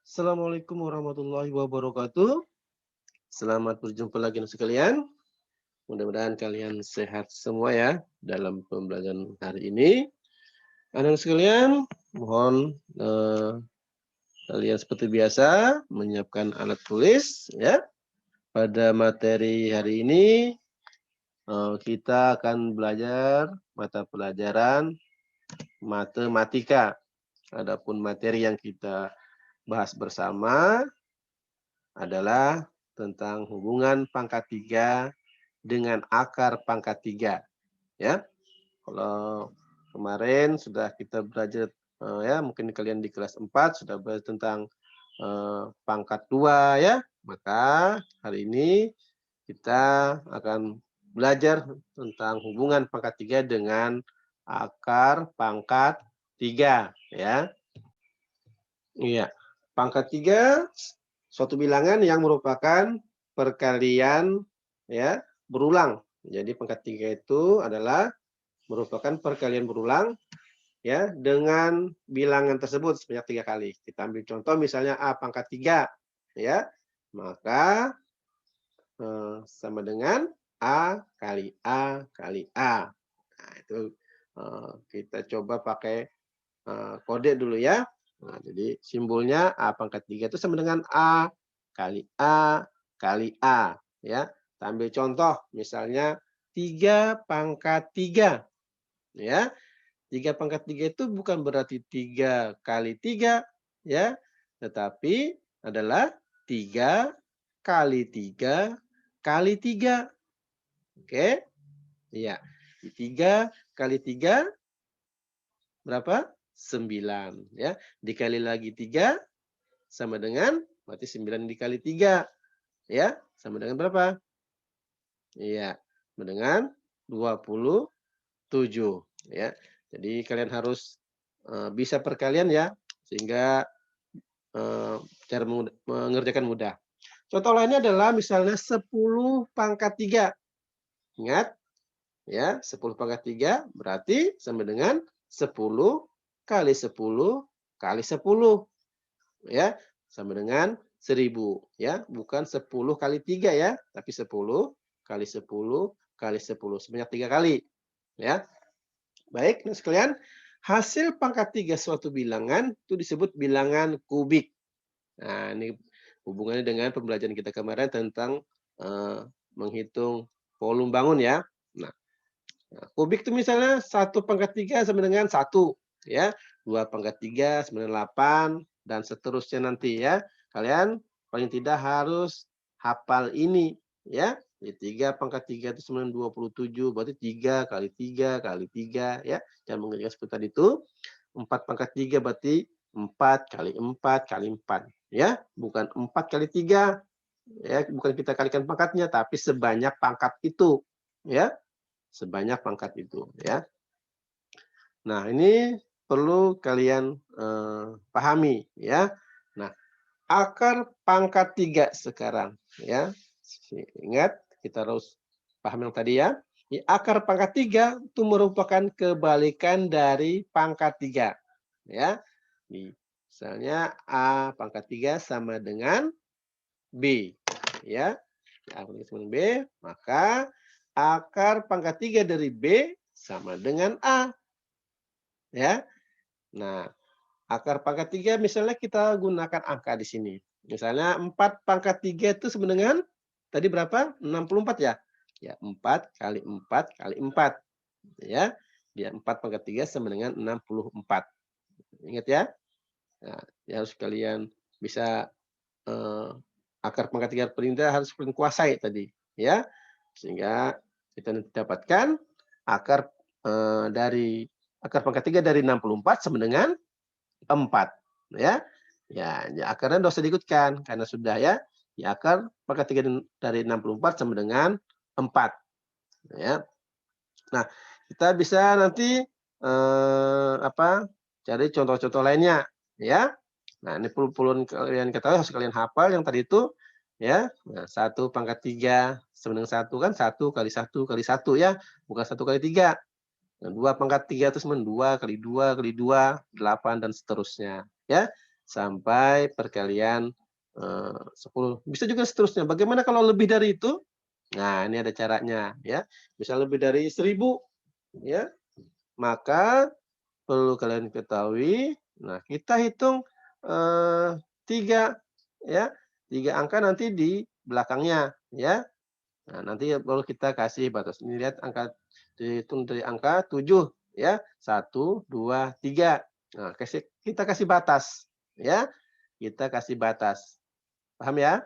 Assalamualaikum warahmatullahi wabarakatuh. Selamat berjumpa lagi anak sekalian. Mudah-mudahan kalian sehat semua ya dalam pembelajaran hari ini. Anak sekalian, mohon kalian seperti biasa menyiapkan alat tulis ya. Pada materi hari ini kita akan belajar mata pelajaran matematika. Adapun materi yang kita bahas bersama adalah tentang hubungan pangkat 3 dengan akar pangkat 3 ya. Kalau kemarin sudah kita belajar ya mungkin kalian di kelas 4 sudah belajar tentang pangkat 2 ya. Maka hari ini kita akan belajar tentang hubungan pangkat 3 dengan akar pangkat 3 ya. Iya. Pangkat 3 suatu bilangan yang merupakan perkalian ya, berulang. Jadi pangkat 3 itu adalah merupakan perkalian berulang ya dengan bilangan tersebut sebanyak 3 kali. Kita ambil contoh misalnya A pangkat 3 ya. Maka sama dengan A kali A kali A. Nah, itu kita coba pakai kode dulu ya. Nah, jadi simbolnya A pangkat 3 itu sama dengan A kali A kali A. Ya. Kita ambil contoh, misalnya 3 pangkat 3. Ya. 3 pangkat 3 itu bukan berarti 3 kali 3. Ya. Tetapi adalah 3 kali 3 kali 3. Oke. Iya. 3 kali 3 berapa? 9 ya. Dikali lagi 3 sama dengan berarti 9 dikali 3 ya, sama dengan berapa? Iya, sama dengan 27 ya. Jadi kalian harus bisa perkalian ya sehingga cara mengerjakan mudah. Contoh lainnya adalah misalnya 10 pangkat 3. Ingat ya, 10 pangkat 3 berarti sama dengan 10 kali 10 kali 10 ya, sama dengan 1000 ya, bukan 10 kali 3 ya, tapi 10 kali 10 kali 10 sebanyak 3 kali ya. Baik, nah sekalian, hasil pangkat 3 suatu bilangan itu disebut bilangan kubik. Nah, ini hubungannya dengan pembelajaran kita kemarin tentang menghitung volume bangun ya. Nah, kubik itu misalnya 1 pangkat 3 sama dengan 1 ya, 2 pangkat 3 sama dengan 8 dan seterusnya nanti ya. Kalian paling tidak harus hafal ini ya. Jadi 3 pangkat 3 itu sama dengan 27, berarti 3 kali 3 kali 3 ya. Jangan mengerjakan seperti tadi itu. 4 pangkat 3 berarti 4 kali 4 kali 4 ya, bukan 4 kali 3 ya, bukan kita kalikan pangkatnya tapi sebanyak pangkat itu ya. Sebanyak pangkat itu ya. Nah, ini perlu kalian pahami ya. Nah, akar pangkat 3 sekarang ya. Ingat kita harus paham yang tadi ya. Akar pangkat 3 itu merupakan kebalikan dari pangkat 3 ya. Misalnya A pangkat 3 sama dengan B ya. A pangkat 3 sama dengan B, maka akar pangkat 3 dari B sama dengan A. Ya. Nah, akar pangkat 3 misalnya kita gunakan angka di sini. Misalnya 4 pangkat 3 itu sama dengan tadi berapa? 64 ya? Ya, 4 kali 4 kali 4. Ya. Dia 4 pangkat 3 sama dengan 64. Ingat ya? Nah, ya harus kalian bisa akar pangkat 3 perintah harus kalian kuasai tadi, ya. Sehingga kita nanti dapatkan akar dari akar pangkat 3 dari 64 sama dengan 4, ya. Ya, ya akarnya enggak usah diikutkan karena sudah ya. Ya akar pangkat 3 dari 64 sama dengan 4, ya. Nah, kita bisa nanti cari contoh-contoh lainnya, ya. Nah, ini perlu kalian ketahui, harus kalian hafal yang tadi itu, ya. Nah, 1 pangkat 3 sama dengan 1 kan 1 kali 1 kali 1 ya, bukan 1 kali 3. Nah, 2 pangkat 3 itu sama dengan 2 kali 2 kali 2, 8 dan seterusnya, ya. sampai perkalian 10. Bisa juga seterusnya. Bagaimana kalau lebih dari itu? Nah, ini ada caranya ya. Misal lebih dari 1000 ya, maka perlu kalian ketahui, nah kita hitung 3 ya, 3 angka nanti di belakangnya ya. Nah, nanti baru kita kasih batas. Ini lihat angka dihitung dari angka 7 ya. 1, 2, 3. Nah, kita kasih batas ya. Kita kasih batas. Paham ya?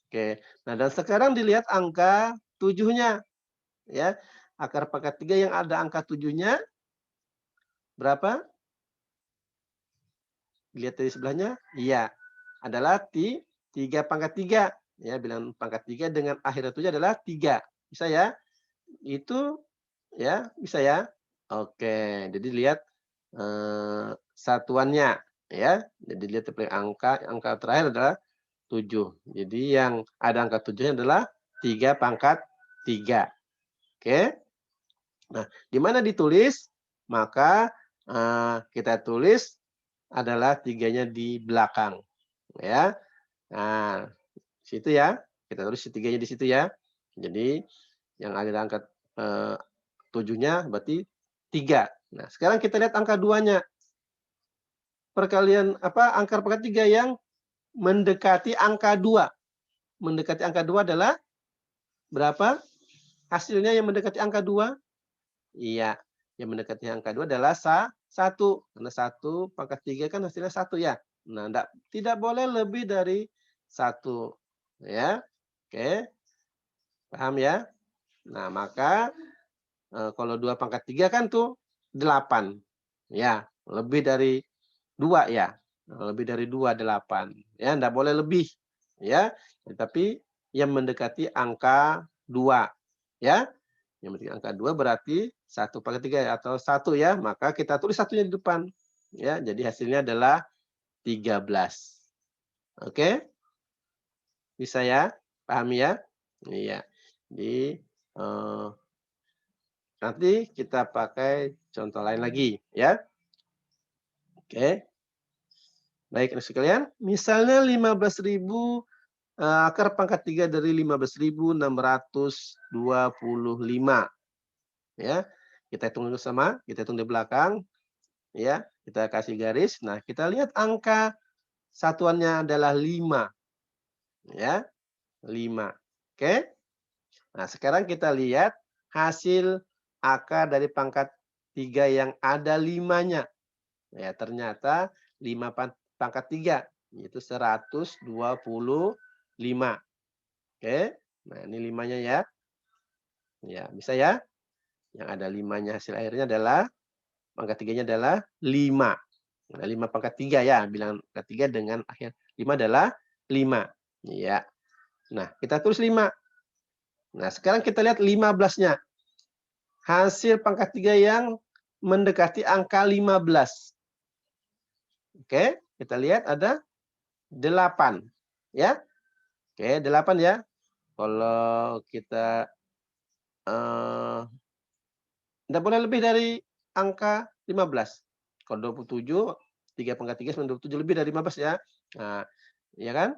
Oke. Nah, dan sekarang dilihat angka 7-nya ya. Akar pangkat 3 yang ada angka 7-nya berapa? Lihat dari sebelahnya? Iya. Adalah 3 pangkat 3. Ya, bilangan pangkat 3 dengan akhir 7 adalah 3. Bisa ya? Itu ya, bisa ya? Oke, jadi lihat satuannya ya. Jadi lihat angka terakhir adalah 7. Jadi yang ada angka 7-nya adalah 3 pangkat 3. Oke. Nah, di mana ditulis? Maka kita tulis adalah 3-nya di belakang ya. Nah, situ ya. Kita tulis 3-nya di situ ya. Jadi yang ada angka 7-nya berarti 3. Nah, sekarang kita lihat angka 2-nya. Perkalian angka pangkat 3 yang mendekati angka 2. Mendekati angka 2 adalah berapa? Hasilnya yang mendekati angka 2? Iya, yang mendekati angka 2 adalah 1. Karena 1 pangkat 3 kan hasilnya 1 ya. Nah, tidak boleh lebih dari 1. Ya. Oke, paham ya? Nah, maka kalau 2 pangkat 3 kan tuh 8. Ya, lebih dari 2 ya. Lebih dari 2, 8. Ya, enggak boleh lebih. Ya, tetapi yang mendekati angka 2. Ya. Yang mendekati angka 2 berarti 1 pangkat 3 atau 1 ya. Maka kita tulis satunya di depan. Ya, jadi hasilnya adalah 13. Oke? Bisa ya? Paham ya? Iya. Jadi nanti kita pakai contoh lain lagi ya. Oke. Baik, anak sekalian, misalnya 15.000 akar pangkat 3 dari 15.625 ya. Kita hitung dulu sama, kita hitung di belakang ya. Kita kasih garis. Nah, kita lihat angka satuannya adalah 5 ya. 5. Oke. Nah, sekarang kita lihat hasil akar dari pangkat 3 yang ada 5-nya. Ya, ternyata 5 pangkat 3, yaitu 125. Oke. Nah, ini 5-nya ya. Ya, bisa ya? Yang ada 5-nya hasil akhirnya adalah pangkat 3-nya adalah 5. Nah, 5 pangkat 3 ya, bilangan pangkat 3 dengan akhir 5 adalah 5. Ya. Nah, kita tulis 5. Nah, sekarang kita lihat 15-nya. Hasil pangkat 3 yang mendekati angka 15. Oke, kita lihat ada 8 ya. Oke, 8 ya. Kalau kita enggak boleh lebih dari angka 15. Kalau 27, 3 pangkat 3 sama 27 lebih dari 15 ya. Nah, iya kan?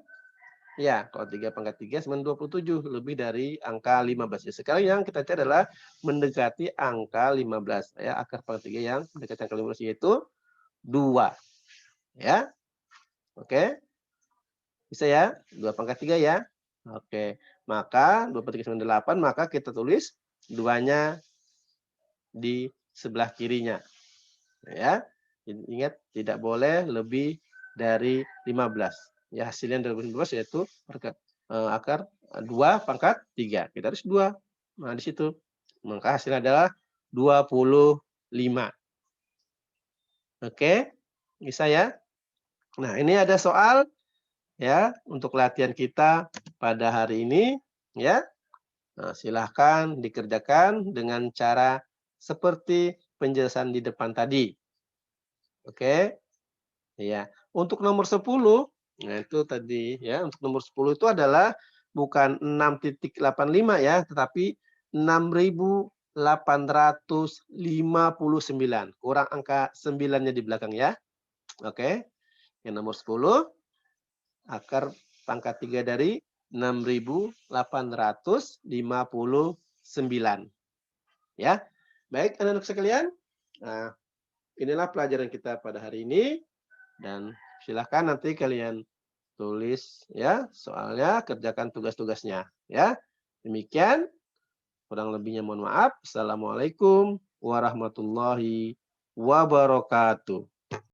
Iya, kalau 3 pangkat 3 sama 27 lebih dari angka 15 ya. Sekarang yang kita cari adalah mendekati angka 15 ya. Akar pangkat 3 yang mendekati angka 15 yaitu 2 ya. Oke. Bisa ya? 2 pangkat 3 ya. Oke. Maka 2 pangkat 3 sama 8, maka kita tulis 2-nya di sebelah kirinya. Ya. Ingat tidak boleh lebih dari 15. Ya, hasilnya dari 15 yaitu akar 2 pangkat 3. Kita tulis 2. Nah, di situ. Maka hasilnya adalah 25. Oke. Bisa ya? Nah, ini ada soal ya untuk latihan kita pada hari ini ya. Nah, silahkan dikerjakan dengan cara seperti penjelasan di depan tadi. Oke. Iya. Untuk nomor 10, nah itu tadi ya, untuk nomor 10 itu adalah bukan 6,85 ya, tetapi 6.859. Kurang angka 9-nya di belakang ya. Oke. Yang nomor 10, akar pangkat 3 dari 6.859. Ya. Baik, anak-anak sekalian. Nah, inilah pelajaran kita pada hari ini. Dan silahkan nanti kalian tulis ya soalnya, kerjakan tugas-tugasnya ya. Demikian, kurang lebihnya mohon maaf. Assalamualaikum warahmatullahi wabarakatuh.